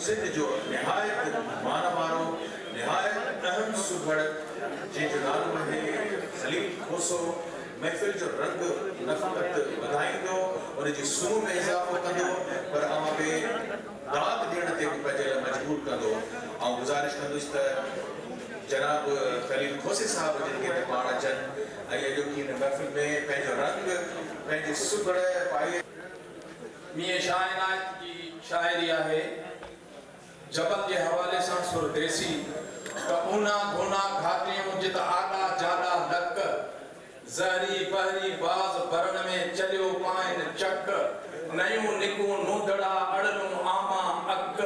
सिंध जो निहायत मानवारो निहायत अहम सुघड़ जिनजो नालो आहे खलील खोसो महफिल जो रंग न फ़क़त वधाईंदो उन जी सूह में इज़ाफ़ो कंदो पर अवां खे दाद ॾियण ते बि पंहिंजे लाइ मजबूर कंदो। ऐं गुज़ारिश कंदुसि त जनाब खलील खोसे साहब जिन खे हिते पाण अचनि ऐं अॼोकी हिन महफ़िल में पंहिंजो रंग पंहिंजी सुघड़ पाए। मियां शाह इनायत जी शाइरी आहे जबल के हवाले से सुरदेसी तो ऊना घोना घाटियों जित आला जाला लक जहरी बहरी बाज भरण में चलियो पाइन चक नयूं निकूं नूंदड़ा अड़नूं आमा अक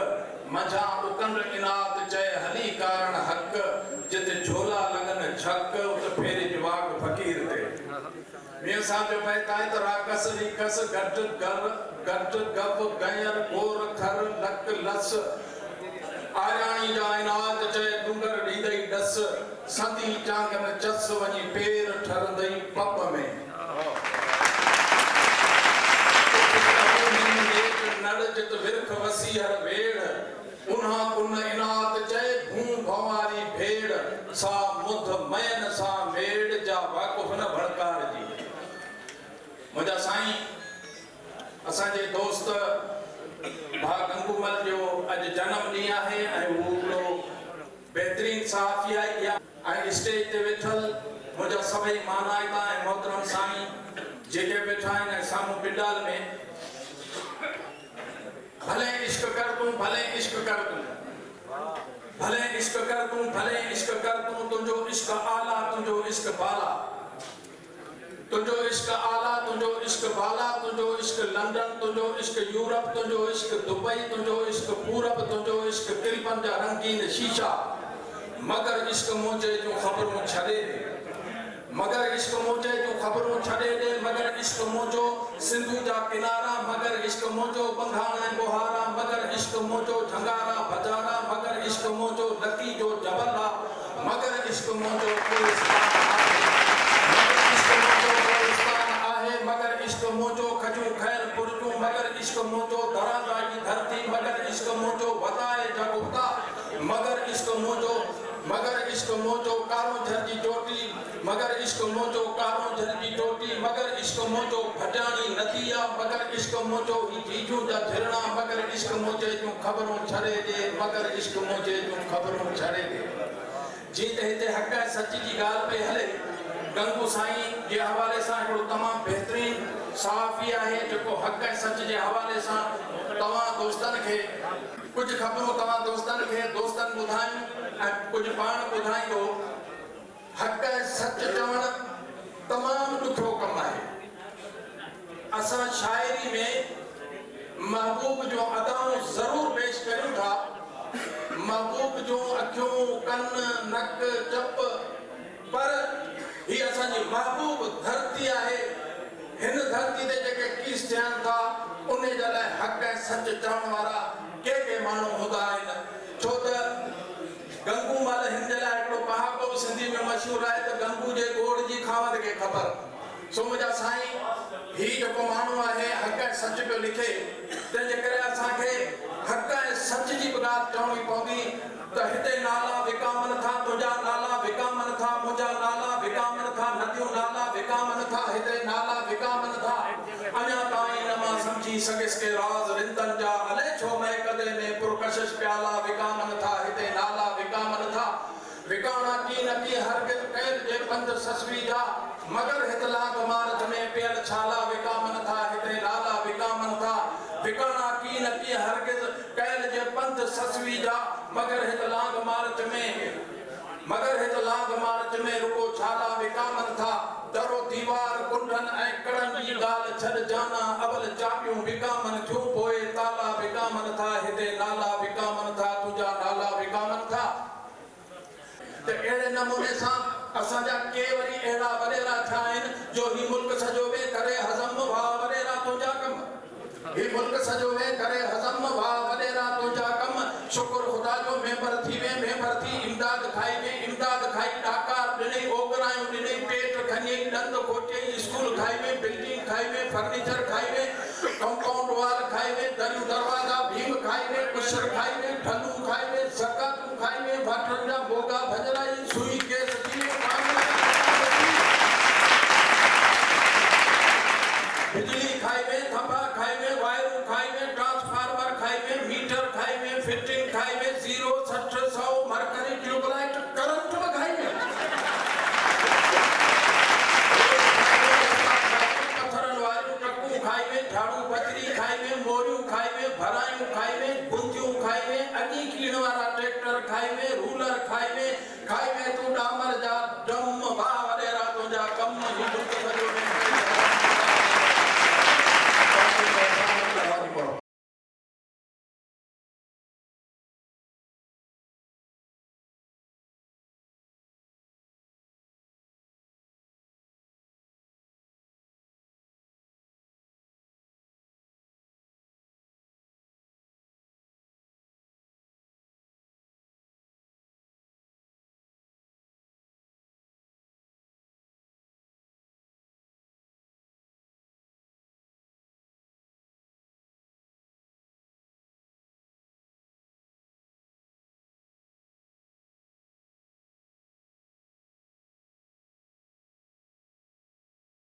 मझा उकंड इनात चए हली कारण हक जित झोला लगन झक उत फेरी जवाब फकीर ते मियां साहब जो पैताई तो राकस रिकस गट गव गयर गोर खर लक लस आयाणी जा इनात चए डूंगर ॾींदई डस संदी चांगन चस वञी पेर ठरंदई पप में नड़ जित विरख वसी हर वेड़ उन्हा कुन इनात चए भूं भवारी भेड़ सा मुध मयन सा मेड़ जा वाकुफ न भड़कार जी। मुझा साईं असांजे दोस्त भा गंगूमल जो अज जन्म ॾींहुं आहे ऐं हू हिकिड़ो बेहतरीन सहाफ़ी आहे ऐं स्टेज ते वेठल मुंहिंजा सभई मानाइता ऐं मोहतरम साईं जेके वेठा आहिनि ऐं साम्हूं पिंडाल में भले इश्क कर तूं भले इश्क कर तूं भले इश्क कर तूं भले इश्क कर तूं तुंहिंजो इश्क आला तुंहिंजो इश्क बाला तुंहिंजो इश्क आला तुंहिंजो इश्क बाला तुंहिंजो इश्क लंडन तुंहिंजो इश्क यूरोप तुंहिंजो इश्क दुबई तुंहिंजो इश्क पूरब तुंहिंजो इश्क तिलपन जा रंगीन शीशा मगर इश्क मुंहिंजे जूं ख़बरूं छॾे ॾे मगर इश्क मुंहिंजे जूं ख़बरूं छॾे ॾे मगर इश्क मुंहिंजो सिंधु जा किनारा मगर इश्क मुंहिंजो बंगाण ऐं बुहारा मगर इश्क मुंहिंजो झंगारा बजारा मगर इश्क मुंहिंजो लकी जो जबला मगर इश्क मुंहिंजो मगर इश्क मुंहिंजो खजूं खैर पुरजूं मगर इश्क मुंहिंजो धराधा जी धरती मगर इश्क मुंहिंजो वधाए जगुता मगर इश्क मुंहिंजो कारो झर जी चोटी मगर इश्क मुंहिंजो कारो झर जी चोटी मगर इश्क मुंहिंजो भटाणी नदी आहे मगर इश्क मुंहिंजो ही जीजू जा झरना मगर इश्क मुंहिंजे जूं ख़बरूं छॾे ॾे मगर इश्क मुंहिंजे जूं ख़बरूं छॾे ॾे। जी त हिते हक़ ऐं सच जी ॻाल्हि पई हले गंगू साईं जे हवाले सां हिकिड़ो तमामु बहितरीन सहाफ़ी आहे जेको हक़ ऐं सच जे हवाले सां तव्हां दोस्तनि खे कुझु ख़बरूं तव्हां दोस्तनि खे दोस्तनि ॿुधायूं ऐं कुझु पाण ॿुधाईंदो। हक़ ऐं सच चवणु तमामु ॾुखियो कमु आहे। असां शाइरी में महबूब जो अदाऊं ज़रूरु पेश कयूं था महबूब जूं अखियूं कन नक चप पर ही असांजी महबूब धरती आहे हिन धरती ते जेके कीस थियनि था उन जे लाइ हक़ ऐं सच चवण वारा के माण्हू हूंदा आहिनि छो त गंगूमल हिन जे लाइ हिकिड़ो पहाको बि सिंधी में मशहूरु आहे त गंगू जे गोड़ जी खावत खे ख़बर सो मुंहिंजा साईं ही जेको माण्हू आहे हक़ ऐं सच पियो लिखे तंहिंजे करे असांखे हक़ ऐं सच जी बि ॻाल्हि चवणी पवंदी त हिते नाला विकामन था तुंहिंजा नाला विकामन था मुंहिंजा नाला विकामन था नदियूं नाला विकामन था हिते नाला विकामन था अञा ताईं न मां सम्झी सघियसि के राज़ रिंदनि जा अले छो महकदे में पुरकशिश प्याला विकामन था हिते नाला विकामन था विकाणा की न की हरगिज़ कैद जे पंध ससवी जा मगर हितला गुमारत में पियल छाला विकामन था हिते नाला विकामन था विकाणा की न की हरगिज़ कैद जे पंध ससवी जा मगर हितला गुमारत में रुको छाला विकामन था दरो दीवार कुंडन ऐं कड़न जी ॻाल्हि छॾ जाना अवल चाबियूं विकामन थियूं पोइ ताला विकामन था हिते नाला विकामन था तुंहिंजा नाला विकामन था। त अहिड़े नमूने सां असांजा के वरी अहिड़ा वॾेरा थिया आहिनि जो ही मुल्क सॼो वे करे हज़म भाउ वॾेरा तुंहिंजा कम ही मुल्क सॼो वे करे हज़म भाउ वॾेरा तुंहिंजा कम शुक्र ख़ुदा जो मेंबर थी इमदाद खाई डाकार ॾिनई ओगरायूं ॾिनई पेट खणी ॾंद खोटियई स्कूल खाई में बिल्डिंग खाई में फर्नीचर खाई में